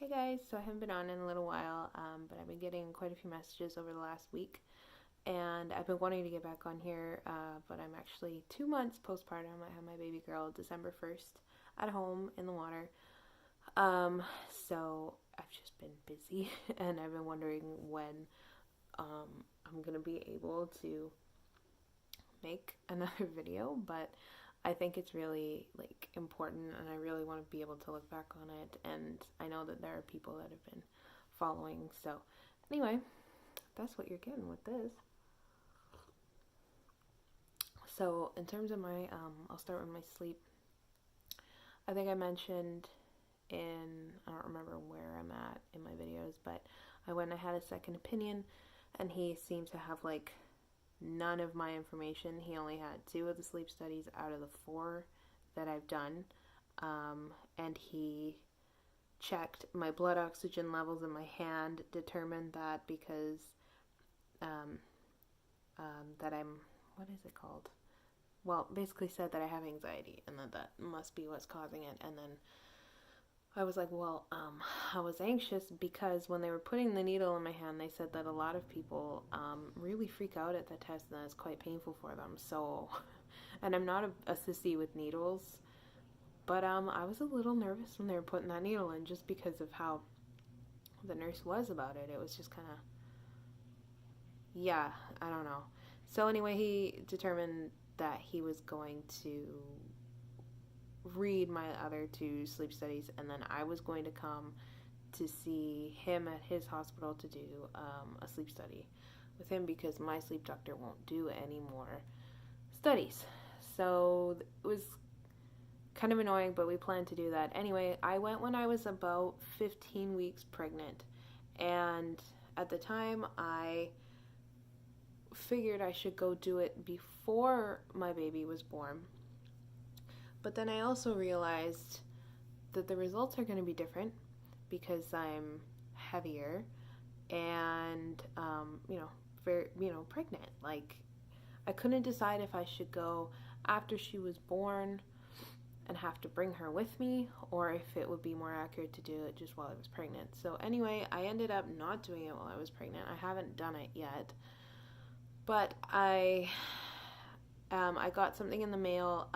Hey guys, so I haven't been on in a little while, but I've been getting quite a few messages over the last week, and I've been wanting to get back on here, but I'm actually 2 months postpartum. I had my baby girl December 1st at home in the water, so I've just been busy, and I've been wondering when I'm gonna be able to make another video, but I think it's really like important and I really want to be able to look back on it, and I know that there are people that have been following. So anyway, that's what you're getting with this. So in terms of my I'll start with my sleep. I think I mentioned I don't remember where I'm at in my videos, but I went and I had a second opinion, and he seemed to have like none of my information. He only had 2 of the sleep studies out of the 4 that I've done. And he checked my blood oxygen levels in my hand, determined that because um, that I'm, what is it called? Well, basically said that I have anxiety and that must be what's causing it. And then I was like, well, I was anxious because when they were putting the needle in my hand, they said that a lot of people really freak out at the test and that it's quite painful for them. So, and I'm not a sissy with needles, but I was a little nervous when they were putting that needle in just because of how the nurse was about it. It was just kind of, yeah, I don't know. So anyway, he determined that he was going to read my other 2 sleep studies, and then I was going to come to see him at his hospital to do a sleep study with him because my sleep doctor won't do any more studies. So it was kind of annoying, but we planned to do that. Anyway, I went when I was about 15 weeks pregnant, and at the time I figured I should go do it before my baby was born. But then I also realized that the results are going to be different because I'm heavier and, pregnant. Like, I couldn't decide if I should go after she was born and have to bring her with me, or if it would be more accurate to do it just while I was pregnant. So anyway, I ended up not doing it while I was pregnant. I haven't done it yet, but I got something in the mail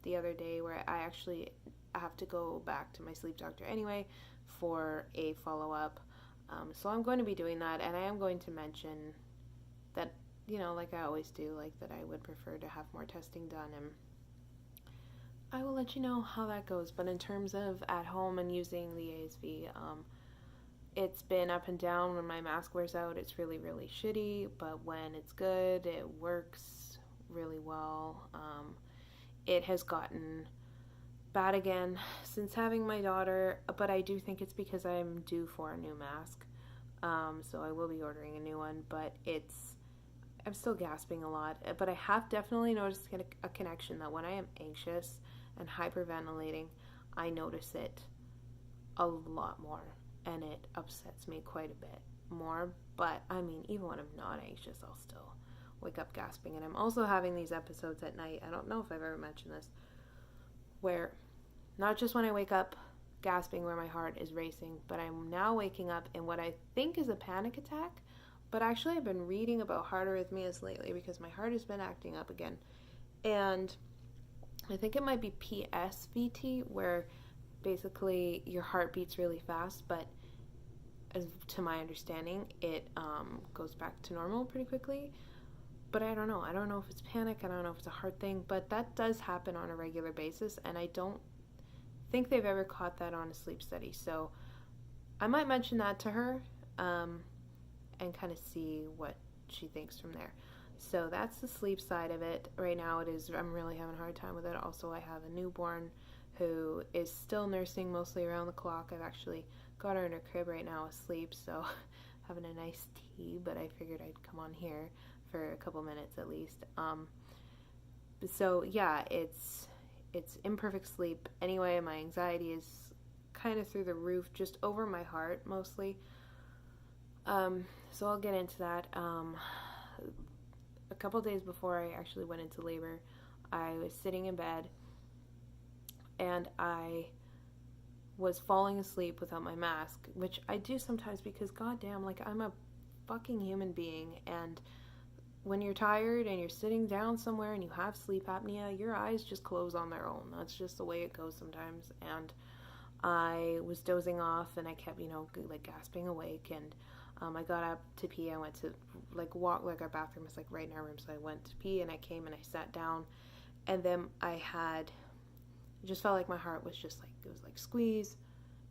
the other day where I actually have to go back to my sleep doctor anyway for a follow-up. So I'm going to be doing that, and I am going to mention that, like I always do, like that I would prefer to have more testing done, and I will let you know how that goes. But in terms of at home and using the ASV, it's been up and down. When my mask wears out, it's really, really shitty, but when it's good, it works really well. It has gotten bad again since having my daughter, but I do think it's because I'm due for a new mask. So I will be ordering a new one, but I'm still gasping a lot. But I have definitely noticed a connection that when I am anxious and hyperventilating, I notice it a lot more, and it upsets me quite a bit more. But I mean, even when I'm not anxious, I'll still wake up gasping. And I'm also having these episodes at night, I don't know if I've ever mentioned this, where not just when I wake up gasping where my heart is racing, but I'm now waking up in what I think is a panic attack. But actually I've been reading about heart arrhythmias lately because my heart has been acting up again, and I think it might be PSVT, where basically your heart beats really fast, but as to my understanding, it goes back to normal pretty quickly. But I don't know. I don't know if it's panic. I don't know if it's a heart thing. But that does happen on a regular basis, and I don't think they've ever caught that on a sleep study. So I might mention that to her and kind of see what she thinks from there. So that's the sleep side of it. Right now I'm really having a hard time with it. Also, I have a newborn who is still nursing mostly around the clock. I've actually got her in her crib right now asleep, so having a nice tea, but I figured I'd come on here for a couple minutes at least. So yeah, it's imperfect sleep. Anyway, my anxiety is kind of through the roof, just over my heart mostly. So I'll get into that. A couple days before I actually went into labor, I was sitting in bed and I was falling asleep without my mask, which I do sometimes because goddamn, like, I'm a fucking human being, and when you're tired and you're sitting down somewhere and you have sleep apnea, your eyes just close on their own. That's just the way it goes sometimes. And I was dozing off and I kept, like gasping awake. And I got up to pee. I went to like walk, like our bathroom is like right in our room. So I went to pee and I came and I sat down. And then it just felt like my heart was just like, it was like squeeze.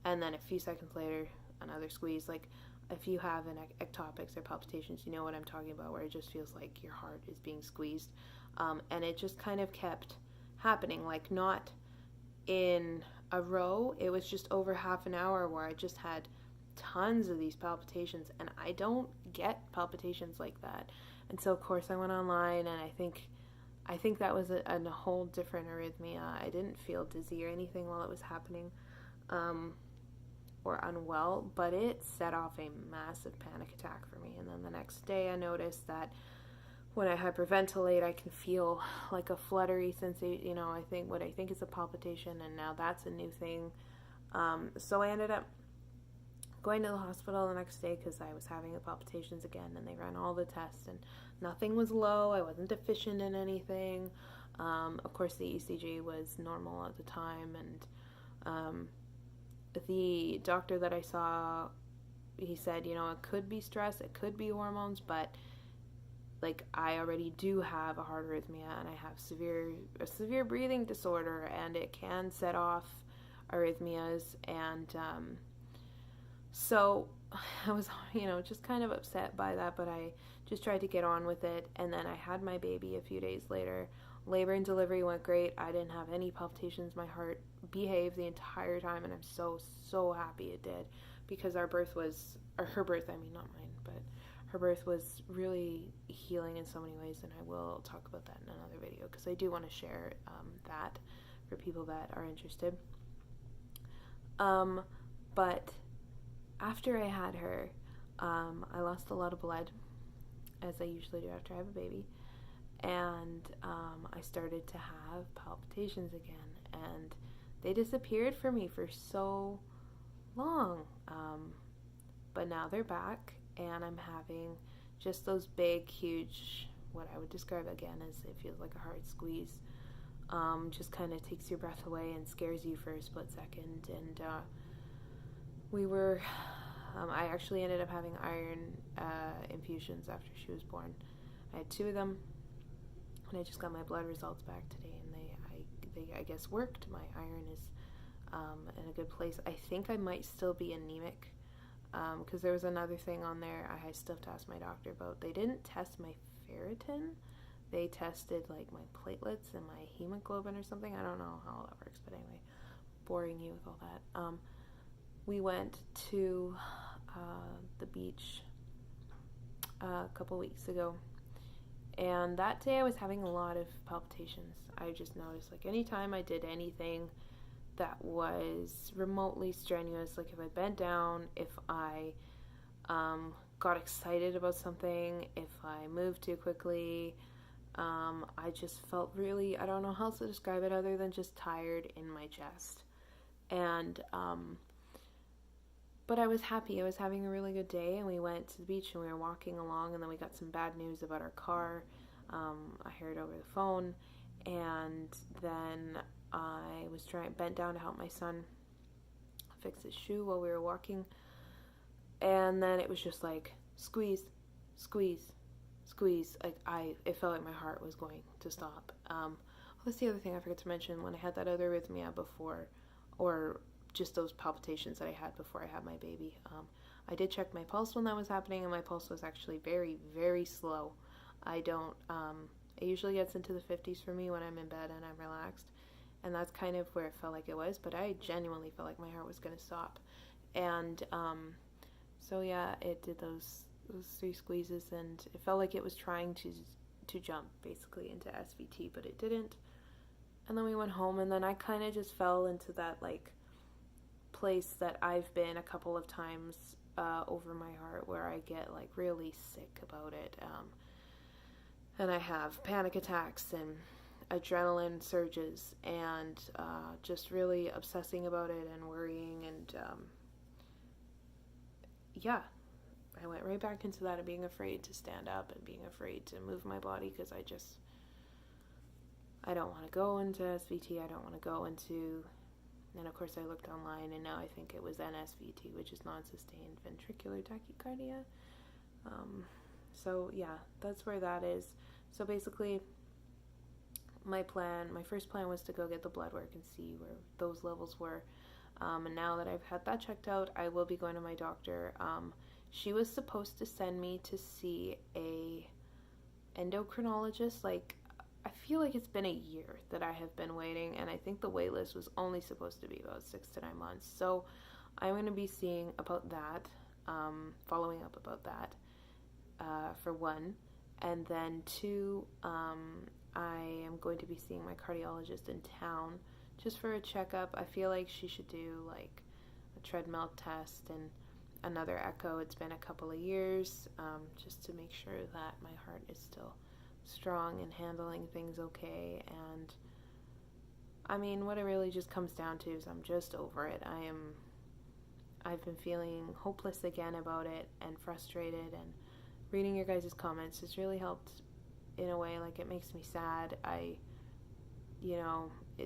And then a few seconds later, another squeeze. Like, if you have an ectopics or palpitations, you know what I'm talking about, where it just feels like your heart is being squeezed. And it just kind of kept happening, like not in a row. It was just over half an hour where I just had tons of these palpitations, and I don't get palpitations like that. And so, of course, I went online, and I think that was a whole different arrhythmia. I didn't feel dizzy or anything while it was happening. Or unwell, but it set off a massive panic attack for me. And then the next day I noticed that when I hyperventilate, I can feel like a fluttery sensation, I think is a palpitation, and now that's a new thing. So I ended up going to the hospital the next day because I was having the palpitations again, and they ran all the tests and nothing was low. I wasn't deficient in anything. Of course, the ECG was normal at the time, and the doctor that I saw, he said, it could be stress, it could be hormones, but like I already do have a heart arrhythmia, and I have a severe breathing disorder, and it can set off arrhythmias. And so I was, just kind of upset by that, but I just tried to get on with it. And then I had my baby a few days later. Labor and delivery went great. I didn't have any palpitations. My heart behaved the entire time, and I'm so happy it did, because her birth, not mine, but her birth was really healing in so many ways, and I will talk about that in another video, because I do want to share that for people that are interested. But after I had her, I lost a lot of blood, as I usually do after I have a baby. And I started to have palpitations again, and they disappeared for me for so long. But now they're back, and I'm having just those big, huge, what I would describe again as it feels like a hard squeeze. Just kind of takes your breath away and scares you for a split second. And I actually ended up having iron infusions after she was born. I had 2 of them. And I just got my blood results back today, and they I guess worked. My iron is in a good place. I think I might still be anemic, because there was another thing on there I still have to ask my doctor about. They didn't test my ferritin. They tested like my platelets and my hemoglobin or something. I don't know how all that works, but anyway, boring you with all that. We went to the beach a couple weeks ago. And that day I was having a lot of palpitations. I just noticed, like, anytime I did anything that was remotely strenuous, like if I bent down, if I got excited about something, if I moved too quickly, I just felt really, I don't know how else to describe it other than just tired in my chest. And but I was happy. I was having a really good day, and we went to the beach and we were walking along, and then we got some bad news about our car. I heard over the phone, and then I was bent down to help my son fix his shoe while we were walking, and then it was just like squeeze, squeeze, squeeze. Like it felt like my heart was going to stop. That's the other thing I forgot to mention. When I had that other arrhythmia before, or just those palpitations that I had before I had my baby, I did check my pulse when that was happening, and my pulse was actually very, very slow. It usually gets into the 50s for me when I'm in bed and I'm relaxed, and that's kind of where it felt like it was, but I genuinely felt like my heart was going to stop. And so yeah, it did those 3 squeezes, and it felt like it was trying to jump basically into SVT, but it didn't. And then we went home, and then I kind of just fell into that like place that I've been a couple of times over my heart, where I get like really sick about it, and I have panic attacks, and adrenaline surges and just really obsessing about it and worrying. And yeah, I went right back into that of being afraid to stand up and being afraid to move my body because I don't want to go into SVT. I don't want to go into, and of course I looked online and now I think it was NSVT, which is non-sustained ventricular tachycardia. So yeah, that's where that is. So basically, my first plan was to go get the blood work and see where those levels were. And now that I've had that checked out, I will be going to my doctor. She was supposed to send me to see a endocrinologist. Like, I feel like it's been a year that I have been waiting, and I think the wait list was only supposed to be about 6 to 9 months. So I'm going to be seeing about that, following up about that, for one. And then two, I am going to be seeing my cardiologist in town just for a checkup. I feel like she should do like a treadmill test and another echo. It's been a couple of years, just to make sure that my heart is still strong and handling things okay. And I mean, what it really just comes down to is I'm just over it. I've been feeling hopeless again about it and frustrated, and reading your guys' comments has really helped in a way. Like, it makes me sad.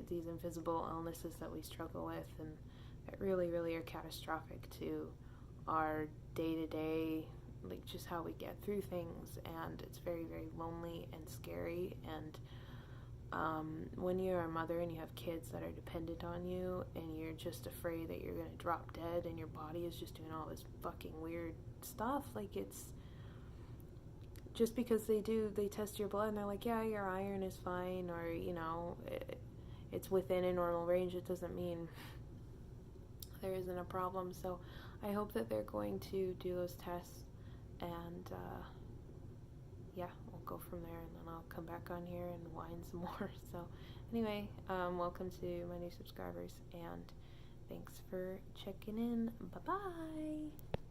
These invisible illnesses that we struggle with and that really, really are catastrophic to our day-to-day, like just how we get through things, and it's very, very lonely and scary. And when you're a mother and you have kids that are dependent on you and you're just afraid that you're going to drop dead and your body is just doing all this fucking weird stuff, like, it's just because they test your blood and they're like, yeah, your iron is fine, or it's within a normal range, it doesn't mean there isn't a problem. So I hope that they're going to do those tests, and yeah, we'll go from there, and then I'll come back on here and whine some more. So anyway, welcome to my new subscribers, and thanks for checking in. Bye-bye.